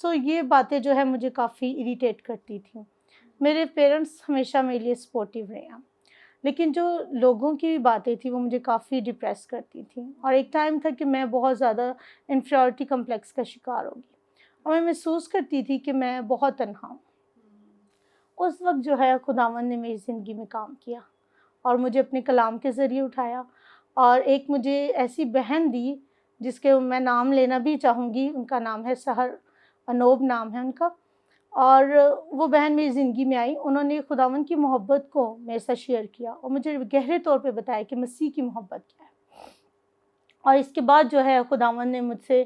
تو یہ باتیں جو ہے مجھے کافی اریٹیٹ کرتی تھیں. میرے پیرنٹس ہمیشہ میرے لیے سپورٹیو رہے ہیں، لیکن جو لوگوں کی باتیں تھیں وہ مجھے کافی ڈپریس کرتی تھیں. اور ایک ٹائم تھا کہ میں بہت زیادہ انفیریورٹی کمپلیکس کا شکار ہو گئی اور میں محسوس کرتی تھی کہ میں بہت تنہا ہوں. اس وقت جو ہے خداوند نے میری زندگی میں کام کیا اور مجھے اپنے کلام کے ذریعے اٹھایا، اور ایک مجھے ایسی بہن دی جس کے میں نام لینا بھی چاہوں گی. ان کا نام ہے سحر، انوب نام ہے ان کا. اور وہ بہن میری زندگی میں آئی، انہوں نے خداوند کی محبت کو میرے ساتھ شیئر کیا اور مجھے گہرے طور پہ بتایا کہ مسیح کی محبت کیا ہے. اور اس کے بعد جو ہے خداوند نے مجھ سے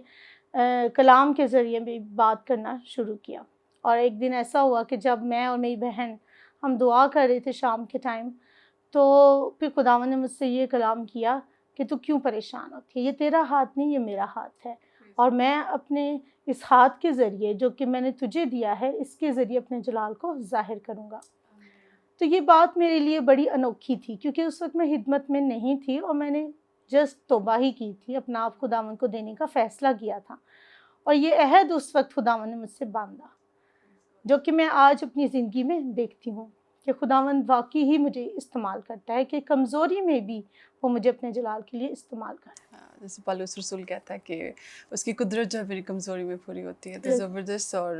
کلام کے ذریعے بھی بات کرنا شروع کیا. اور ایک دن ایسا ہوا کہ جب میں اور میری بہن ہم دعا کر رہے تھے شام کے ٹائم، تو پھر خداوند نے مجھ سے یہ کلام کیا کہ تو کیوں پریشان ہوتی ہے، یہ تیرا ہاتھ نہیں، یہ میرا ہاتھ ہے، اور میں اپنے اس ہاتھ کے ذریعے جو کہ میں نے تجھے دیا ہے، اس کے ذریعے اپنے جلال کو ظاہر کروں گا. تو یہ بات میرے لیے بڑی انوکھی تھی، کیونکہ اس وقت میں خدمت میں نہیں تھی اور میں نے جسٹ توبہ ہی کی تھی، اپنا آپ خداوند کو دینے کا فیصلہ کیا تھا. اور یہ عہد اس وقت خداوند نے مجھ سے باندھا، جو کہ میں آج اپنی زندگی میں دیکھتی ہوں کہ خداوند واقعی ہی مجھے استعمال کرتا ہے، کہ کمزوری میں بھی وہ مجھے اپنے جلال کے لیے استعمال کرتا ہے. جیسے پالوس رسول کہتا ہے کہ اس کی قدرت جو ہے میری کمزوری میں پوری ہوتی ہے. تو زبردست، اور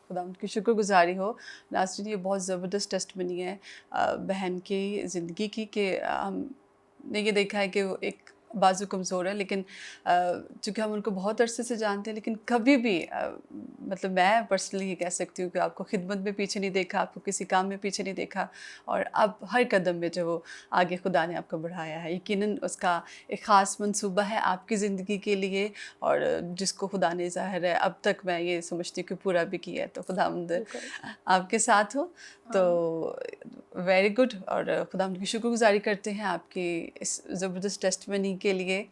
خدا ان کی شکر گزاری ہو. ناظرین، یہ بہت زبردست ٹیسٹ بنی ہے بہن کی زندگی کی، کہ ہم نے یہ دیکھا ہے کہ وہ ایک بازو کمزور ہے، لیکن چونکہ ہم ان کو بہت عرصے سے جانتے ہیں، لیکن کبھی بھی مطلب میں پرسنلی یہ کہہ سکتی ہوں کہ آپ کو خدمت میں پیچھے نہیں دیکھا، آپ کو کسی کام میں پیچھے نہیں دیکھا، اور اب ہر قدم میں جو وہ آگے خدا نے آپ کو بڑھایا ہے. یقیناً اس کا ایک خاص منصوبہ ہے آپ کی زندگی کے لیے، اور جس کو خدا نے ظاہر ہے اب تک میں یہ سمجھتی ہوں کہ پورا بھی کیا ہے. تو خداوند آپ کے ساتھ ہو، تو ویری گڈ. اور خداوند کی شکر گزاری کرتے ہیں آپ کی اس زبردست ٹیسٹ منی کے لیے.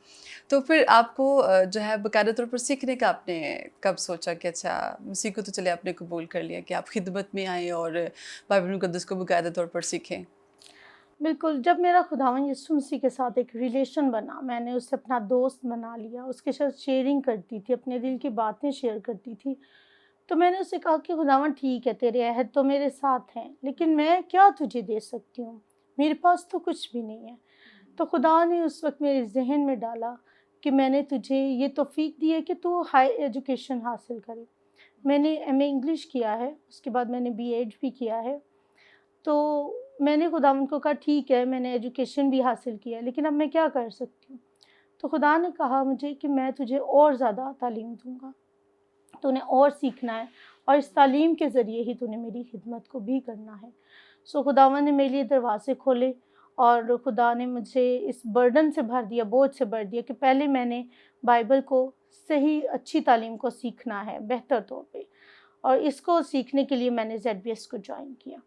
تو پھر آپ کو جو ہے باقاعدہ طور پر سیکھنے کا آپ نے کب سوچا کہ اچھا مسیح کو تو چلے آپ نے قبول کر لیا کہ آپ خدمت میں آئیں اور بائبل مقدس کو باقاعدہ طور پر سیکھیں؟ بالکل، جب میرا خداوند یسوع مسیح کے ساتھ ایک ریلیشن بنا، میں نے اسے اپنا دوست بنا لیا، اس کے ساتھ شیئرنگ کرتی تھی، اپنے دل کی باتیں شیئر کرتی تھی، تو میں نے اسے کہا کہ خداوند ٹھیک ہے، تیرے عہد تو میرے ساتھ ہیں، لیکن میں کیا تجھے دے سکتی ہوں، میرے پاس تو کچھ بھی نہیں ہے. تو خدا نے اس وقت میرے ذہن میں ڈالا کہ میں نے تجھے یہ توفیق دی ہے کہ تو ہائی ایجوکیشن حاصل کرے. میں نے ایم اے انگلش کیا ہے، اس کے بعد میں نے بی ایڈ بھی کیا ہے. تو میں نے خداوند کو کہا ٹھیک ہے، میں نے ایجوکیشن بھی حاصل کیا ہے، لیکن اب میں کیا کر سکتی ہوں. تو خدا نے کہا مجھے کہ میں تجھے اور زیادہ تعلیم دوں گا، تو نے اور سیکھنا ہے، اور اس تعلیم کے ذریعے ہی تو نے میری خدمت کو بھی کرنا ہے. سو خداوند نے میرے لیے دروازے کھولے، اور خدا نے مجھے اس برڈن سے بھر دیا، بوجھ سے بھر دیا، کہ پہلے میں نے بائبل کو صحیح اچھی تعلیم کو سیکھنا ہے بہتر طور پہ، اور اس کو سیکھنے کے لیے میں نے ZBS کو جوائن کیا،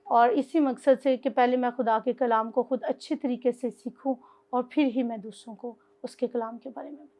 اور اسی مقصد سے کہ پہلے میں خدا کے کلام کو خود اچھے طریقے سے سیکھوں، اور پھر ہی میں دوسروں کو اس کے کلام کے بارے میں بتاؤں.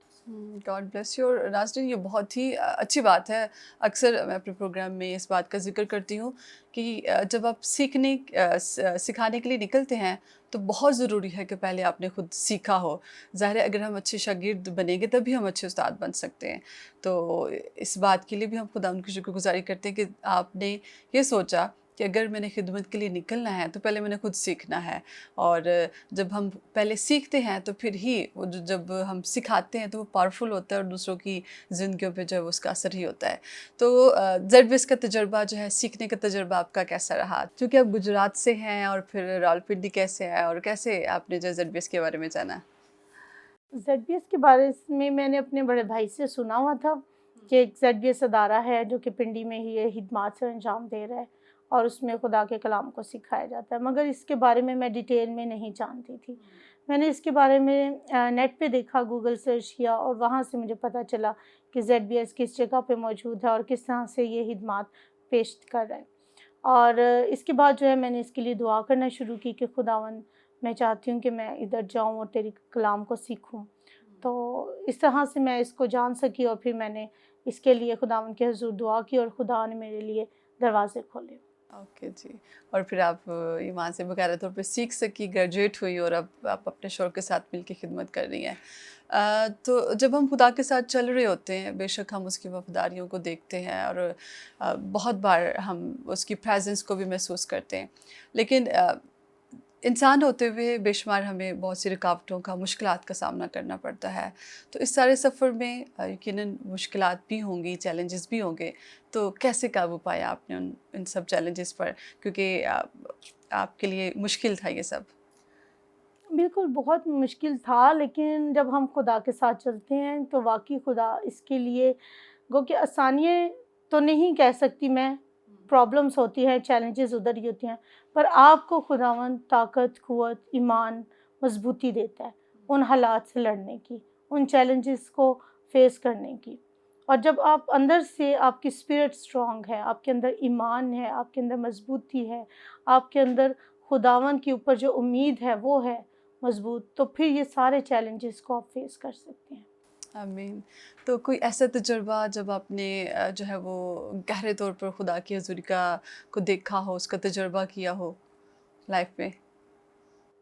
God bless you. اور ناظرین، یہ بہت ہی اچھی بات ہے. اکثر میں اپنے پروگرام میں اس بات کا ذکر کرتی ہوں کہ جب آپ سکھانے کے لیے نکلتے ہیں تو بہت ضروری ہے کہ پہلے آپ نے خود سیکھا ہو. ظاہر ہے اگر ہم اچھے شاگرد بنیں گے تبھی ہم اچھے استاد بن سکتے ہیں. تو اس بات کے لیے بھی ہم خدا ان کی شکر گزاری کرتے ہیں کہ آپ نے یہ سوچا کہ اگر میں نے خدمت کے لیے نکلنا ہے تو پہلے میں نے خود سیکھنا ہے. اور جب ہم پہلے سیکھتے ہیں تو پھر ہی وہ جب ہم سکھاتے ہیں تو وہ پاورفل ہوتا ہے، اور دوسروں کی زندگیوں پہ جو ہے اس کا اثر ہی ہوتا ہے. تو ZBS کا تجربہ جو ہے، سیکھنے کا تجربہ آپ کا کیسا رہا؟ چونکہ آپ گجرات سے ہیں، اور پھر راولپنڈی کیسے ہے، اور کیسے آپ نے جو ZBS کے بارے میں جانا؟ ZBS کے بارے میں نے اپنے بڑے بھائی سے سنا ہوا تھا کہ ایک ZBS ادارہ ہے جو کہ پنڈی میں ہی یہ خدمات سے انجام دے رہا ہے، اور اس میں خدا کے کلام کو سکھایا جاتا ہے، مگر اس کے بارے میں ڈیٹیل میں نہیں جانتی تھی. میں نے اس کے بارے میں نیٹ پہ دیکھا، گوگل سرچ کیا، اور وہاں سے مجھے پتہ چلا کہ ZBS کس جگہ پہ موجود ہے اور کس طرح سے یہ خدمات پیش کر رہا ہے. اور اس کے بعد جو ہے میں نے اس کے لیے دعا کرنا شروع کی کہ خداوند، میں چاہتی ہوں کہ میں ادھر جاؤں اور تیری کلام کو سیکھوں. تو اس طرح سے میں اس کو جان سکی، اور پھر میں نے اس کے لیے خداوند کے حضور دعا کی، اور خدا نے میرے لیے دروازے کھولے. اوکے جی. اور پھر آپ وہاں سے باقاعدہ طور پہ سیکھ سکی، گریجویٹ ہوئی، اور اب آپ اپنے شوہر کے ساتھ مل کے خدمت کر رہی ہیں. تو جب ہم خدا کے ساتھ چل رہے ہوتے ہیں، بے شک ہم اس کی وفاداریوں کو دیکھتے ہیں، اور بہت بار ہم اس کی پریزنس کو بھی محسوس کرتے ہیں، لیکن انسان ہوتے ہوئے بے شمار ہمیں بہت سی رکاوٹوں کا، مشکلات کا سامنا کرنا پڑتا ہے۔ تو اس سارے سفر میں یقیناً مشکلات بھی ہوں گی، چیلنجز بھی ہوں گے، تو کیسے قابو پایا آپ نے ان سب چیلنجز پر؟ کیونکہ آپ کے لیے مشکل تھا یہ سب۔ بالکل بہت مشکل تھا، لیکن جب ہم خدا کے ساتھ چلتے ہیں تو واقعی خدا اس کے لیے گو کہ آسانیاں تو نہیں کہہ سکتی میں، پرابلمس ہوتی ہیں، چیلنجز ادھر ہی ہوتی ہیں، پر آپ کو خداوند طاقت، قوت، ایمان، مضبوطی دیتا ہے ان حالات سے لڑنے کی، ان چیلنجز کو فیس کرنے کی۔ اور جب آپ اندر سے، آپ کی اسپرٹ اسٹرانگ ہے، آپ کے اندر ایمان ہے، آپ کے اندر مضبوطی ہے، آپ کے اندر خداوند کے اوپر جو امید ہے وہ ہے مضبوط، تو پھر یہ سارے چیلنجز کو آپ فیس کر سکتے ہیں۔ آمین۔ تو کوئی ایسا تجربہ جب آپ نے جو ہے وہ گہرے طور پر خدا کی حضوری کو دیکھا ہو، اس کا تجربہ کیا ہو لائف میں؟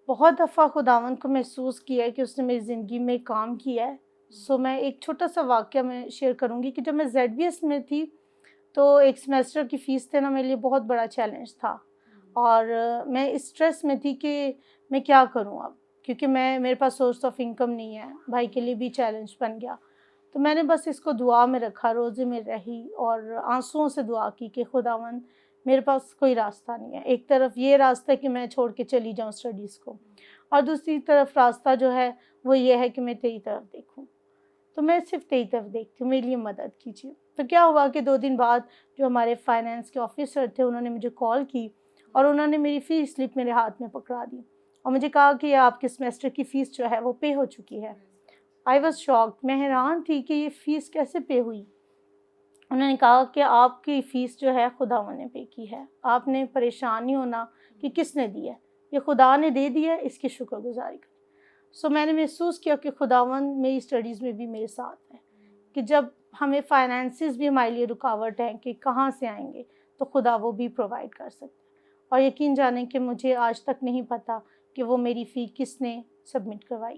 بہت دفعہ خداوند کو محسوس کیا ہے کہ اس نے میری زندگی میں کام کیا ہے۔ میں ایک چھوٹا سا واقعہ میں شیئر کروں گی کہ جب میں زیڈ بی ایس میں تھی تو ایک سیمیسٹر کی فیس دینا میرے لیے بہت بڑا چیلنج تھا، اور میں اس اسٹریس میں تھی کہ میں کیا کروں اب، کیونکہ میرے پاس سورس آف انکم نہیں ہے، بھائی کے لیے بھی چیلنج بن گیا۔ تو میں نے بس اس کو دعا میں رکھا، روزے میں رہی اور آنسوؤں سے دعا کی کہ خداوند میرے پاس کوئی راستہ نہیں ہے، ایک طرف یہ راستہ ہے کہ میں چھوڑ کے چلی جاؤں اسٹڈیز کو، اور دوسری طرف راستہ جو ہے وہ یہ ہے کہ میں تیری طرف دیکھوں، تو میں صرف تیری طرف دیکھتی ہوں، میرے لیے مدد کیجیے۔ تو کیا ہوا کہ 2 دن بعد جو ہمارے فائنینس کے آفیسر تھے انہوں نے مجھے کال کی، اور انہوں نے میری فی سلپ میرے ہاتھ میں پکڑا دی اور مجھے کہا کہ یہ آپ کے سیمیسٹر کی فیس جو ہے وہ پے ہو چکی ہے۔ آئی واز شاکڈ، میں حیران تھی کہ یہ فیس کیسے پے ہوئی۔ انہوں نے کہا کہ آپ کی فیس جو ہے خداوند نے پے کی ہے، آپ نے پریشان نہیں ہونا کہ کس نے دی ہے، یہ خدا نے دے دی ہے، اس کی شکر گزاری کریں۔ میں نے محسوس کیا کہ خداوند میری اسٹڈیز میں بھی میرے ساتھ ہے، کہ جب ہمیں فائنینسز بھی ہمارے لیے رکاوٹ ہیں کہ کہاں سے آئیں گے، تو خدا وہ بھی پرووائڈ کر سکتا ہے۔ اور یقین جانیں کہ مجھے آج تک نہیں پتہ کہ وہ میری فی کس نے سبمٹ کروائی۔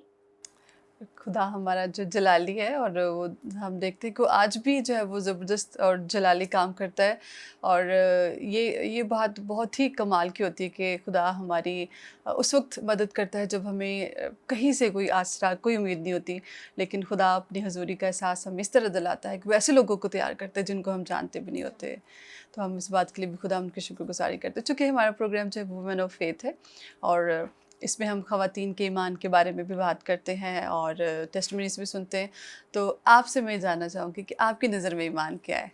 خدا ہمارا جو جلالی ہے، اور وہ ہم دیکھتے ہیں کہ وہ آج بھی جو ہے وہ زبردست اور جلالی کام کرتا ہے، اور یہ بات بہت ہی کمال کی ہوتی ہے کہ خدا ہماری اس وقت مدد کرتا ہے جب ہمیں کہیں سے کوئی آسرا، کوئی امید نہیں ہوتی، لیکن خدا اپنی حضوری کا احساس ہمیں اس طرح دلاتا ہے کہ وہ ایسے لوگوں کو تیار کرتا ہے جن کو ہم جانتے بھی نہیں ہوتے۔ تو ہم اس بات کے لیے بھی خدا ان کی شکر گزاری کرتے ہیں، چونکہ ہمارا پروگرام جو ہے وومن آف فیتھ ہے، اور اس میں ہم خواتین کے ایمان کے بارے میں بھی بات کرتے ہیں اور ٹیسٹمنیز بھی سنتے ہیں۔ تو آپ سے میں جاننا چاہوں گی کہ آپ کی نظر میں ایمان کیا ہے؟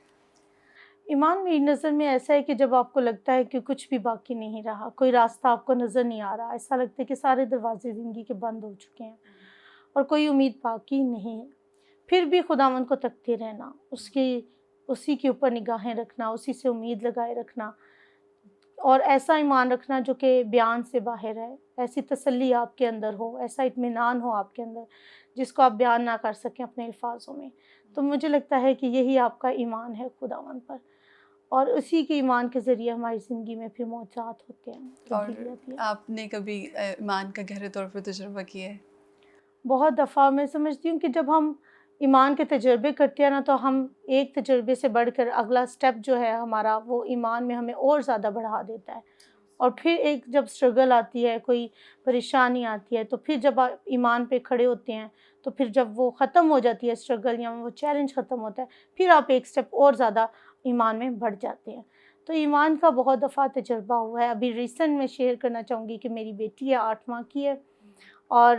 ایمان میری نظر میں ایسا ہے کہ جب آپ کو لگتا ہے کہ کچھ بھی باقی نہیں رہا، کوئی راستہ آپ کو نظر نہیں آ رہا، ایسا لگتا ہے کہ سارے دروازے زندگی کے بند ہو چکے ہیں اور کوئی امید باقی نہیں ہے، پھر بھی خداوند کو تکتے رہنا، اسی کے اوپر نگاہیں رکھنا، اسی سے امید لگائے رکھنا، اور ایسا ایمان رکھنا جو کہ بیان سے باہر ہے، ایسی تسلی آپ کے اندر ہو، ایسا اطمینان ہو آپ کے اندر جس کو آپ بیان نہ کر سکیں اپنے الفاظوں میں۔ تو مجھے لگتا ہے کہ یہی آپ کا ایمان ہے خداوند پر، اور اسی کے ایمان کے ذریعے ہماری زندگی میں پھر معجزات ہوتے ہیں، اور تبدیلی آتی ہے۔ آپ نے کبھی ایمان کا گہرے طور پر تجربہ کیا ہے؟ بہت دفعہ میں سمجھتی ہوں کہ جب ہم ایمان کے تجربے کرتے ہیں نا، تو ہم ایک تجربے سے بڑھ کر اگلا سٹیپ جو ہے ہمارا، وہ ایمان میں ہمیں اور زیادہ بڑھا دیتا ہے، اور پھر ایک جب اسٹرگل آتی ہے، کوئی پریشانی آتی ہے، تو پھر جب آپ ایمان پہ کھڑے ہوتے ہیں، تو پھر جب وہ ختم ہو جاتی ہے اسٹرگل یا وہ چیلنج ختم ہوتا ہے، پھر آپ ایک سٹیپ اور زیادہ ایمان میں بڑھ جاتے ہیں۔ تو ایمان کا بہت دفعہ تجربہ ہوا ہے۔ ابھی ریسنٹ میں شیئر کرنا چاہوں گی کہ میری بیٹی ہے 8 ماہ کی ہے، اور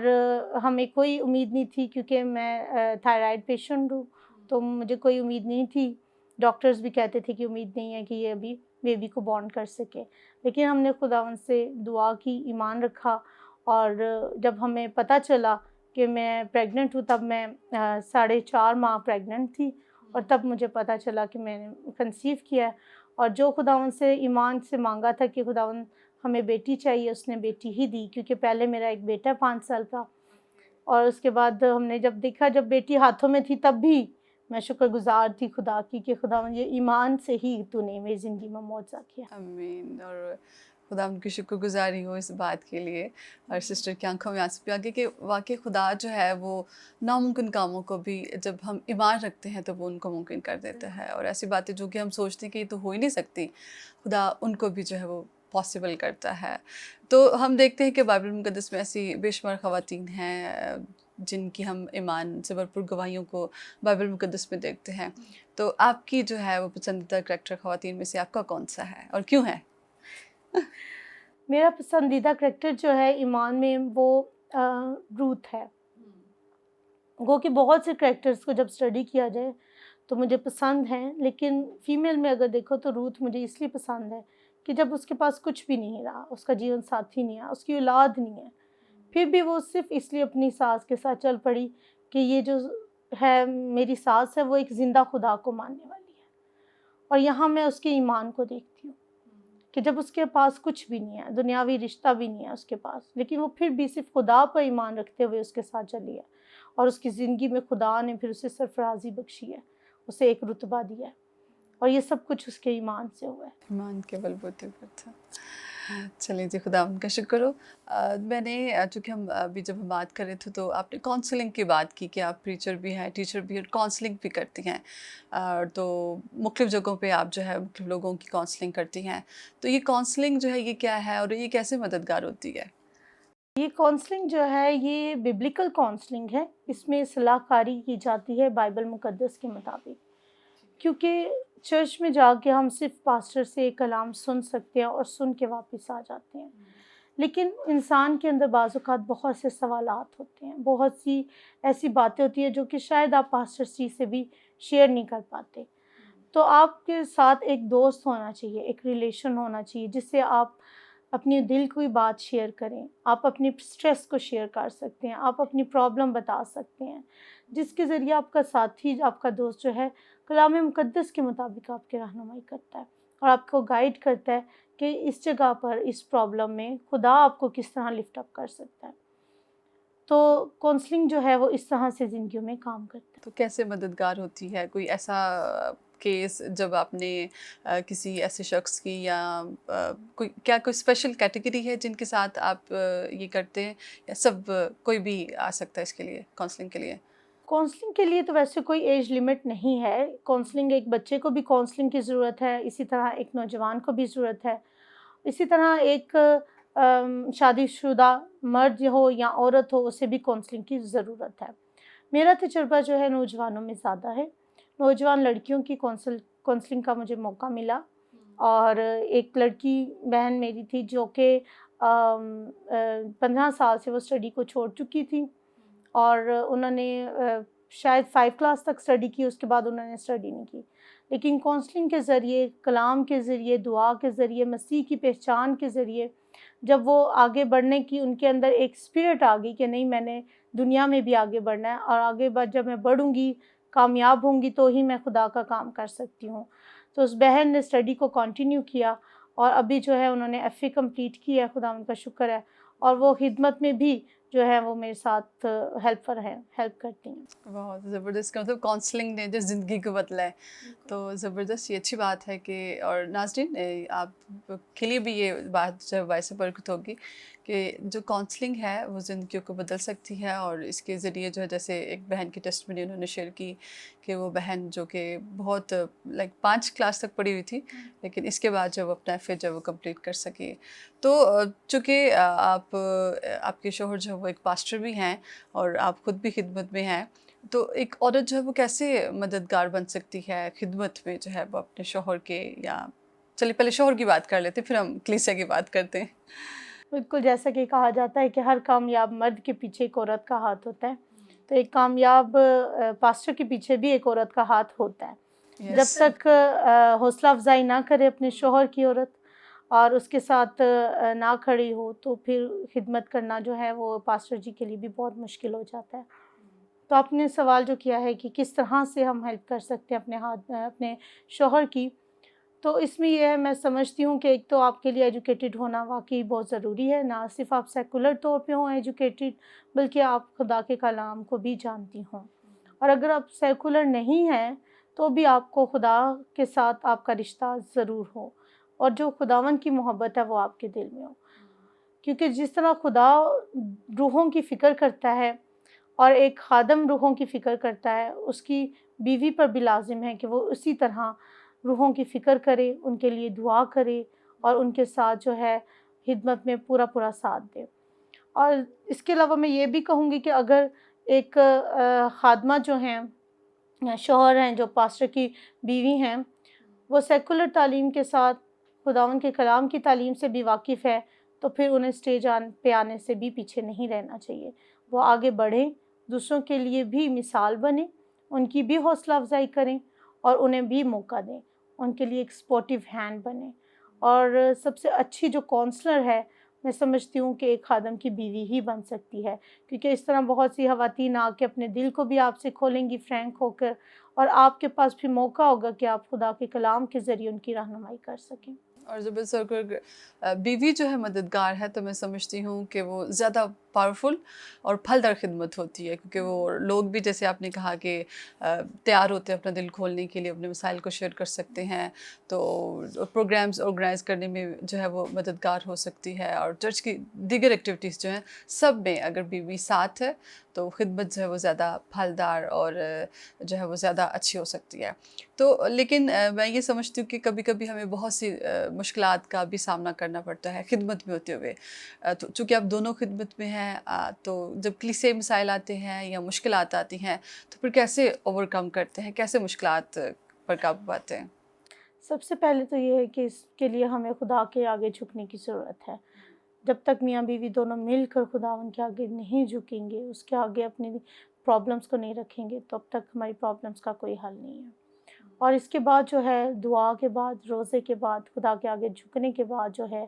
ہمیں کوئی امید نہیں تھی کیونکہ میں تھائرائڈ پیشنٹ ہوں، تو مجھے کوئی امید نہیں تھی، ڈاکٹرز بھی کہتے تھے کہ امید نہیں ہے کہ یہ ابھی بیبی کو بورن کر سکے، لیکن ہم نے خداوند سے دعا کی، ایمان رکھا، اور جب ہمیں پتہ چلا کہ میں پریگننٹ ہوں، تب میں 4.5 ماہ پریگننٹ تھی، اور تب مجھے پتہ چلا کہ میں نے کنسیو کیا ہے، اور جو خداوند سے ایمان سے مانگا تھا کہ خداوند ہمیں بیٹی چاہیے، اس نے بیٹی ہی دی، کیونکہ پہلے میرا ایک بیٹا 5 سال کا، اور اس کے بعد ہم نے جب دیکھا، جب بیٹی ہاتھوں میں تھی، تب بھی میں شکر گزار تھی خدا کی کہ خداوند یہ ایمان سے ہی تو نے میری زندگی میں معجزہ کیا۔ آمین۔ اور خدا ان کی شکر گزاری ہو اس بات کے لیے، اور سسٹر کی آنکھوں میں آنسو بھی آ گئے کہ واقعی خدا جو ہے وہ ناممکن کاموں کو بھی جب ہم ایمان رکھتے ہیں تو وہ ان کو ممکن کر دیتا ہے، اور ایسی باتیں جو کہ ہم سوچتے ہیں کہ یہ تو ہو ہی نہیں سکتی، خدا ان کو بھی جو ہے وہ پاسبل کرتا ہے۔ تو ہم دیکھتے ہیں کہ بائبل مقدس میں ایسی بے شمار خواتین ہیں جن کی ہم ایمان سے بھرپور گواہیوں کو بائبل مقدس میں دیکھتے ہیں۔ تو آپ کی جو ہے وہ پسندیدہ کریکٹر خواتین میں سے آپ کا کون سا ہے اور کیوں ہے؟ میرا پسندیدہ کریکٹر جو ہے ایمان میں وہ روت ہے۔ گو کہ بہت سے کریکٹرز کو جب اسٹڈی کیا جائے تو مجھے پسند ہیں، لیکن فیمیل میں اگر دیکھو تو روت مجھے اس لیے پسند ہے کہ جب اس کے پاس کچھ بھی نہیں رہا، اس کا جیون ساتھی نہیں ہے، اس کی اولاد نہیں ہے، پھر بھی وہ صرف اس لیے اپنی ساس کے ساتھ چل پڑی کہ یہ جو ہے میری ساس ہے وہ ایک زندہ خدا کو ماننے والی ہے۔ اور یہاں میں اس کے ایمان کو دیکھتی ہوں کہ جب اس کے پاس کچھ بھی نہیں ہے، دنیاوی رشتہ بھی نہیں ہے اس کے پاس، لیکن وہ پھر بھی صرف خدا پر ایمان رکھتے ہوئے اس کے ساتھ چلی ہے، اور اس کی زندگی میں خدا نے پھر اسے سرفرازی بخشی ہے، اسے ایک رتبہ دیا ہے، اور یہ سب کچھ اس کے ایمان سے ہوا ہے۔ ایمان کے بلبوتے پر تھا۔ چلیے جی، خدا ان کا شکر ہو۔ میں نے چونکہ ہم ابھی جب ہم بات کر رہے تھے تو آپ نے کونسلنگ کی بات کی کہ آپ پریچر بھی ہیں، ٹیچر بھی ہیں، اور کونسلنگ بھی کرتی ہیں، تو مختلف جگہوں پہ آپ جو ہے مختلف لوگوں کی کونسلنگ کرتی ہیں، تو یہ کونسلنگ جو ہے یہ کیا ہے اور یہ کیسے مددگار ہوتی ہے؟ یہ کونسلنگ جو ہے یہ ببلیکل کونسلنگ ہے، اس میں صلاح کاری کی جاتی ہے بائبل مقدس کے مطابق، کیونکہ چرچ میں جا کے ہم صرف پاسٹر سے کلام سن سکتے ہیں اور سن کے واپس آ جاتے ہیں، لیکن انسان کے اندر بعض اوقات بہت سے سوالات ہوتے ہیں، بہت سی ایسی باتیں ہوتی ہیں جو کہ شاید آپ پاسٹر جی سے بھی شیئر نہیں کر پاتے، تو آپ کے ساتھ ایک دوست ہونا چاہیے، ایک ریلیشن ہونا چاہیے جس سے آپ اپنی دل کی بات شیئر کریں، آپ اپنی سٹریس کو شیئر کر سکتے ہیں، آپ اپنی پرابلم بتا سکتے ہیں، جس کے ذریعے آپ کا ساتھی، آپ کا دوست جو ہے کلام مقدس کے مطابق آپ کی رہنمائی کرتا ہے اور آپ کو گائیڈ کرتا ہے کہ اس جگہ پر اس پرابلم میں خدا آپ کو کس طرح لفٹ اپ کر سکتا ہے۔ تو کونسلنگ جو ہے وہ اس طرح سے زندگیوں میں کام کرتا ہے۔ تو کیسے مددگار ہوتی ہے؟ کوئی ایسا کیس جب آپ نے کسی ایسے شخص کی یا کوئی اسپیشل کیٹیگری ہے جن کے ساتھ آپ یہ کرتے ہیں، یا سب کوئی بھی آ سکتا ہے اس کے لیے کاؤنسلنگ کے لیے؟ کونسلنگ کے لیے تو ویسے کوئی ایج لمٹ نہیں ہے، کونسلنگ ایک بچے کو بھی کونسلنگ کی ضرورت ہے، اسی طرح ایک نوجوان کو بھی ضرورت ہے، اسی طرح ایک شادی شدہ مرد ہو یا عورت ہو اسے بھی کونسلنگ کی ضرورت ہے۔ میرا تجربہ جو ہے نوجوانوں میں زیادہ ہے، نوجوان لڑکیوں کی کونسلنگ کا مجھے موقع ملا، اور ایک لڑکی بہن میری تھی جو کہ 15 سال سے وہ اسٹڈی کو چھوڑ چکی تھی، اور انہوں نے شاید 5 کلاس تک اسٹڈی کی، اس کے بعد انہوں نے اسٹڈی نہیں کی، لیکن کونسلنگ کے ذریعے، کلام کے ذریعے، دعا کے ذریعے، مسیح کی پہچان کے ذریعے جب وہ آگے بڑھنے کی ان کے اندر ایک اسپرٹ آ گئی کہ نہیں میں نے دنیا میں بھی آگے بڑھنا ہے، اور آگے جب میں بڑھوں گی، کامیاب ہوں گی تو ہی میں خدا کا کام کر سکتی ہوں، تو اس بہن نے اسٹڈی کو کنٹینیو کیا، اور ابھی جو ہے انہوں نے ایف اے کمپلیٹ کیا، خدا ان کا شکر ہے، اور وہ خدمت میں بھی جو ہے وہ میرے ساتھ ہیلپر ہیں، ہیلپ کرتی ہیں۔ بہت زبردست، مطلب کاؤنسلنگ نے جو زندگی کو بدلا ہے، تو زبردست، یہ اچھی بات ہے کہ، اور ناظرین آپ کے لیے بھی یہ بات جو باعث برکت ہوگی کہ جو کاؤنسلنگ ہے وہ زندگیوں کو بدل سکتی ہے، اور اس کے ذریعے جو ہے جیسے ایک بہن کی ٹیسٹمنی انہوں نے شیئر کی کہ وہ بہن جو کہ بہت 5 کلاس تک پڑھی ہوئی تھی، لیکن اس کے بعد جب وہ اپنا ایف اے جب وہ کمپلیٹ کر سکی، تو چونکہ آپ کے شوہر جو ہے وہ ایک پاسٹر بھی ہیں اور آپ خود بھی خدمت میں ہیں، تو ایک عورت جو ہے وہ کیسے مددگار بن سکتی ہے خدمت میں جو ہے وہ اپنے شوہر کے، یا چلیے پہلے شوہر کی بات کر لیتے پھر ہم کلیسیا کی بات کرتے ہیں۔ بالکل، جیسا کہ کہا جاتا ہے کہ ہر کامیاب مرد کے پیچھے ایک عورت کا ہاتھ ہوتا ہے، تو ایک کامیاب پاسٹر کے پیچھے بھی ایک عورت کا ہاتھ ہوتا ہے۔ جب یس، تک حوصلہ افزائی نہ کرے اپنے شوہر کی عورت اور اس کے ساتھ نہ کھڑی ہو، تو پھر خدمت کرنا جو ہے وہ پاسٹر جی کے لیے بھی بہت مشکل ہو جاتا ہے۔ تو آپ نے سوال جو کیا ہے کہ کس طرح سے ہم ہیلپ کر سکتے ہیں اپنے شوہر کی، تو اس میں یہ ہے، میں سمجھتی ہوں کہ ایک تو آپ کے لیے ایجوکیٹڈ ہونا واقعی بہت ضروری ہے، نہ صرف آپ سیکولر طور پہ ہوں ایجوکیٹڈ، بلکہ آپ خدا کے کلام کو بھی جانتی ہوں، اور اگر آپ سیکولر نہیں ہیں تو بھی آپ کو خدا کے ساتھ آپ کا رشتہ ضرور ہو، اور جو خداوند کی محبت ہے وہ آپ کے دل میں ہو، کیونکہ جس طرح خدا روحوں کی فکر کرتا ہے اور ایک خادم روحوں کی فکر کرتا ہے، اس کی بیوی پر بھی لازم ہے کہ وہ اسی طرح روحوں کی فکر کرے، ان کے لیے دعا کرے اور ان کے ساتھ جو ہے خدمت میں پورا پورا ساتھ دے۔ اور اس کے علاوہ میں یہ بھی کہوں گی کہ اگر ایک خادمہ جو ہیں یا شوہر ہیں جو پاسٹر کی بیوی ہیں، وہ سیکولر تعلیم کے ساتھ خداوند کے کلام کی تعلیم سے بھی واقف ہے، تو پھر انہیں اسٹیج پہ آنے سے بھی پیچھے نہیں رہنا چاہیے۔ وہ آگے بڑھیں، دوسروں کے لیے بھی مثال بنیں، ان کی بھی حوصلہ افزائی کریں اور انہیں بھی موقع دیں، ان کے لیے ایک سپورٹیو ہینڈ بنیں۔ اور سب سے اچھی جو کونسلر ہے، میں سمجھتی ہوں کہ ایک خادم کی بیوی ہی بن سکتی ہے، کیونکہ اس طرح بہت سی خواتین آ کے اپنے دل کو بھی آپ سے کھولیں گی فرینک ہو کر، اور آپ کے پاس بھی موقع ہوگا کہ آپ خدا کے کلام کے ذریعے ان کی رہنمائی کر سکیں۔ اور جب اس بیوی جو ہے مددگار ہے تو میں سمجھتی ہوں کہ وہ زیادہ پاورفل اور پھلدار خدمت ہوتی ہے، کیونکہ وہ لوگ بھی جیسے آپ نے کہا کہ تیار ہوتے ہیں اپنا دل کھولنے کے لیے، اپنے مسائل کو شیئر کر سکتے ہیں، تو پروگرامز آرگنائز کرنے میں جو ہے وہ مددگار ہو سکتی ہے، اور چرچ کی دیگر ایکٹیویٹیز جو ہیں سب میں اگر بیوی ساتھ ہے تو خدمت جو ہے وہ زیادہ پھلدار اور جو ہے وہ زیادہ اچھی ہو سکتی ہے۔ تو لیکن میں یہ سمجھتی ہوں کہ کبھی کبھی ہمیں بہت سی مشکلات کا بھی سامنا کرنا پڑتا ہے خدمت میں ہوتے ہوئے، تو چونکہ آپ دونوں خدمت میں ہیں، تو جب کلیسے مسائل آتے ہیں یا مشکلات آتی ہیں تو پھر کیسے اوور کم کرتے ہیں، کیسے مشکلات پر قابو پاتے ہیں؟ سب سے پہلے تو یہ ہے کہ اس کے لیے ہمیں خدا کے آگے جھکنے کی ضرورت ہے۔ جب تک میاں بیوی دونوں مل کر خداوند کے آگے نہیں جھکیں گے، اس کے آگے اپنی پرابلمس کو نہیں رکھیں گے، تب تک ہماری پرابلمس کا کوئی حل نہیں ہے۔ اور اس کے بعد جو ہے دعا کے بعد، روزے کے بعد، خدا کے آگے جھکنے کے بعد جو ہے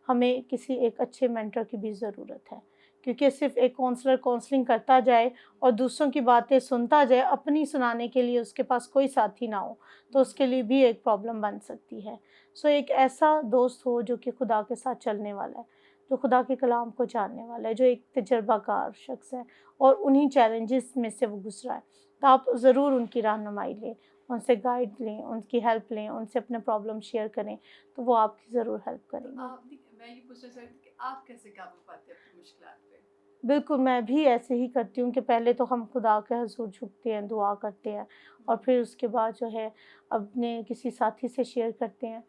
ہمیں کسی ایک اچھے مینٹر کی بھی ضرورت ہے، کیونکہ صرف ایک کونسلر کونسلنگ کرتا جائے اور دوسروں کی باتیں سنتا جائے، اپنی سنانے کے لیے اس کے پاس کوئی ساتھی نہ ہو تو اس کے لیے بھی ایک پرابلم بن سکتی ہے۔ سو ایک ایسا دوست ہو جو کہ خدا کے ساتھ چلنے والا ہے، جو خدا کے کلام کو جاننے والا ہے، جو ایک تجربہ کار شخص ہے اور انہی چیلنجز میں سے وہ گزرا ہے، تو آپ ضرور ان کی رہنمائی لیں، ان سے گائیڈ لیں، ان کی ہیلپ لیں، ان سے اپنے پرابلم شیئر کریں، تو وہ آپ کی ضرور ہیلپ کریں گے۔ میں یہ پوچھنا چاہتی ہوں کہ آپ کیسے قابو پاتے ہیں اپنی مشکلات پہ؟ بالکل، میں بھی ایسے ہی کرتی ہوں کہ پہلے تو ہم خدا کے حضور جھکتے ہیں، دعا کرتے ہیں، اور پھر اس کے بعد جو ہے اپنے کسی ساتھی سے شیئر کرتے ہیں۔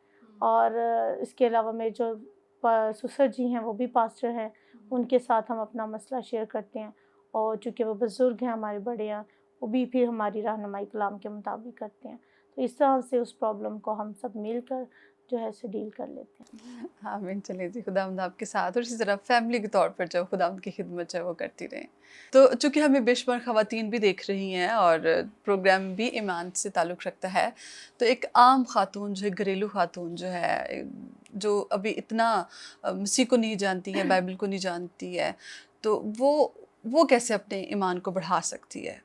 اور اس کے علاوہ میرے جو سسر جی ہیں وہ بھی پاسٹر ہیں، ان کے ساتھ ہم اپنا مسئلہ شیئر کرتے ہیں، اور چونکہ وہ بزرگ ہیں، ہمارے بڑے ہیں، وہ بھی پھر ہماری رہنمائی کلام کے مطابق کرتے ہیں، تو اس طرح سے اس پرابلم کو ہم سب مل کر جو ہے اسے ڈیل کر لیتے ہیں۔ آمین، چلیں جی، خداوند آپ کے ساتھ، اور اسی طرح فیملی کے طور پر جو خداوند کی خدمت جو ہے وہ کرتی رہیں۔ تو چونکہ ہمیں بے شمار خواتین بھی دیکھ رہی ہیں اور پروگرام بھی ایمان سے تعلق رکھتا ہے، تو ایک عام خاتون جو ہے، گھریلو خاتون جو ہے، جو ابھی اتنا مسیح کو نہیں جانتی ہے، بائبل کو نہیں جانتی ہے، تو وہ کیسے اپنے ایمان کو بڑھا سکتی ہے؟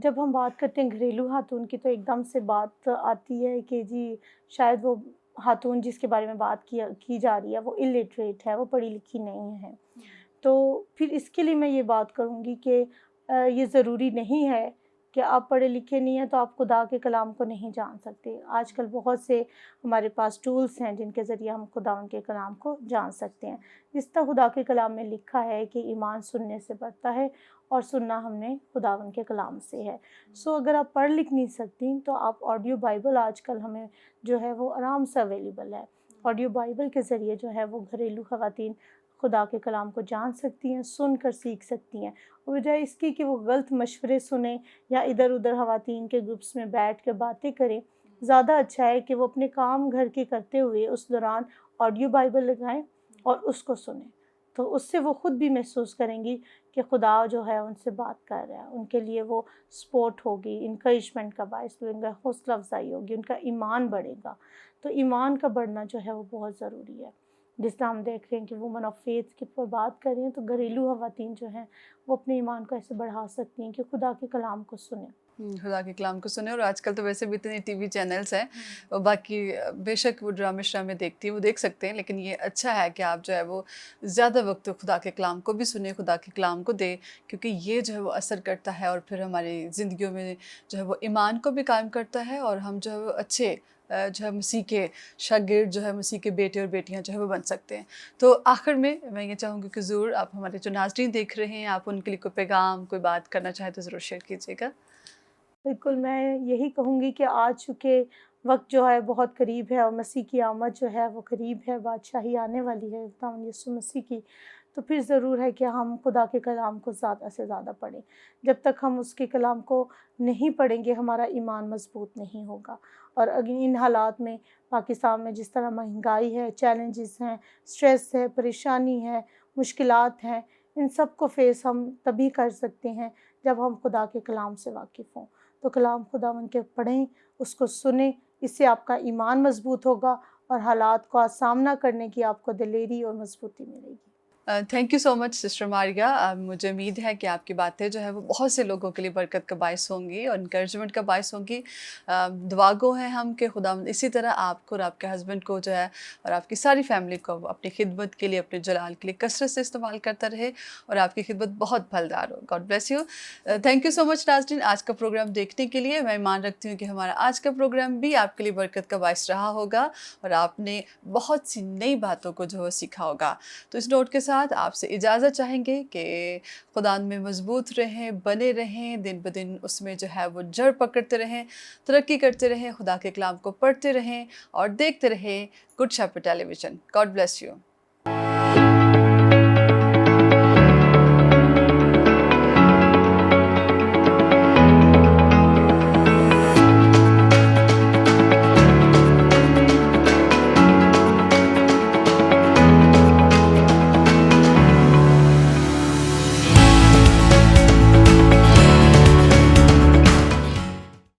جب ہم بات کرتے ہیں گھریلو خاتون کی تو ایک دم سے بات آتی ہے کہ جی شاید وہ خاتون جس کے بارے میں بات کی جا رہی ہے وہ الٹریٹ ہے، وہ پڑھی لکھی نہیں ہے۔ تو پھر اس کے لیے میں یہ بات کروں گی کہ یہ ضروری نہیں ہے کہ آپ پڑھے لکھے نہیں ہیں تو آپ خدا کے کلام کو نہیں جان سکتے۔ آج کل بہت سے ہمارے پاس ٹولس ہیں جن کے ذریعے ہم خدا کے کلام کو جان سکتے ہیں۔ جس طرح خدا کے کلام میں لکھا ہے کہ ایمان سننے سے بڑھتا ہے، اور سننا ہم نے خداوند کے کلام سے ہے۔ سو اگر آپ پڑھ لکھ نہیں سکتی تو آپ آڈیو بائبل آج کل ہمیں جو ہے وہ آرام سے اویلیبل ہے۔ آڈیو بائبل کے ذریعے جو ہے وہ گھریلو خواتین خدا کے کلام کو جان سکتی ہیں، سن کر سیکھ سکتی ہیں، اور بجائے اس کی کہ وہ غلط مشورے سنیں یا ادھر ادھر خواتین کے گروپس میں بیٹھ کے باتیں کریں، زیادہ اچھا ہے کہ وہ اپنے کام گھر کے کرتے ہوئے اس دوران آڈیو بائبل لگائیں اور اس کو سنیں، تو اس سے وہ خود بھی محسوس کریں گی کہ خدا جو ہے ان سے بات کر رہا ہے، ان کے لیے وہ سپورٹ ہوگی، انکریجمنٹ کا باعث ہوگی، ان کا حوصلہ افزائی ہوگی، ان کا ایمان بڑھے گا۔ تو ایمان کا بڑھنا جو ہے وہ بہت ضروری ہے۔ جس طرح ہم دیکھ رہے ہیں کہ وومن آف فیتھ کی پر بات کر رہے ہیں، تو گھریلو خواتین جو ہیں وہ اپنے ایمان کو ایسے بڑھا سکتی ہیں کہ خدا کے کلام کو سنیں۔ خدا کے کلام کو سنیں، اور آج کل تو ویسے بھی اتنے ٹی وی چینلز ہیں، اور باقی بے شک وہ ڈرامے شرامے دیکھتی ہیں، وہ دیکھ سکتے ہیں، لیکن یہ اچھا ہے کہ آپ جو ہے وہ زیادہ وقت خدا کے کلام کو بھی سنیں، خدا کے کلام کو دیں، کیونکہ یہ جو ہے وہ اثر کرتا ہے، اور پھر ہماری زندگیوں میں جو ہے وہ ایمان کو بھی قائم کرتا ہے، اور ہم جو ہے وہ اچھے جو ہے مسیح کے شاگرد جو ہے مسیح کے بیٹے اور بیٹیاں جو ہے وہ بن سکتے ہیں. تو آخر میں یہ چاہوں گی کہ ضرور آپ ہمارے جو ناظرین دیکھ رہے ہیں آپ ان کے لیے کوئی پیغام کوئی بات کرنا چاہیں تو ضرور شیئر کیجیے گا. بالکل، میں یہی کہوں گی کہ آج چونکہ وقت جو ہے بہت قریب ہے اور مسیح کی آمد جو ہے وہ قریب ہے، بادشاہی آنے والی ہے خداوند یسوع مسیح کی، تو پھر ضرور ہے کہ ہم خدا کے کلام کو زیادہ سے زیادہ پڑھیں. جب تک ہم اس کے کلام کو نہیں پڑھیں گے ہمارا ایمان مضبوط نہیں ہوگا. اور ان حالات میں پاکستان میں جس طرح مہنگائی ہے، چیلنجز ہیں، اسٹریس ہے، پریشانی ہے، مشکلات ہیں، ان سب کو فیس ہم تبھی کر سکتے ہیں جب ہم خدا کے کلام سے واقف ہوں. تو کلام خداوند کے پڑھیں، اس کو سنیں، اس سے آپ کا ایمان مضبوط ہوگا اور حالات کا سامنا کرنے کی آپ کو دلیری اور مضبوطی ملے گی. Thank you so much sister Maria. مجھے امید ہے کہ آپ کی باتیں جو ہے وہ بہت سے لوگوں کے لیے برکت کا باعث ہوں گی اور انکریجمنٹ کا باعث ہوں گی. دعا گو ہیں ہم کہ خدا اسی طرح آپ کو اور آپ کے ہسبینڈ کو جو ہے اور آپ کی ساری فیملی کو اپنی خدمت کے لیے اپنے جلال کے لیے کثرت سے استعمال کرتا رہے اور آپ کی خدمت بہت پھلدار ہو. God bless you. Thank you so much ناظرین آج کا پروگرام دیکھنے کے لیے. میں ایمان رکھتی ہوں کہ ہمارا آج کا پروگرام بھی آپ کے لیے برکت کا باعث رہا ہوگا اور آپ نے بہت سی نئی باتوں کو جو ہے سیکھا ہوگا. تو اس نوٹ کے ساتھ آپ سے اجازت چاہیں گے کہ خدا میں مضبوط رہیں، بنے رہیں، دن بدن اس میں جو ہے وہ جڑ پکڑتے رہیں، ترقی کرتے رہیں، خدا کے کلام کو پڑھتے رہیں اور دیکھتے رہیں Good Shepherd Television. God bless you.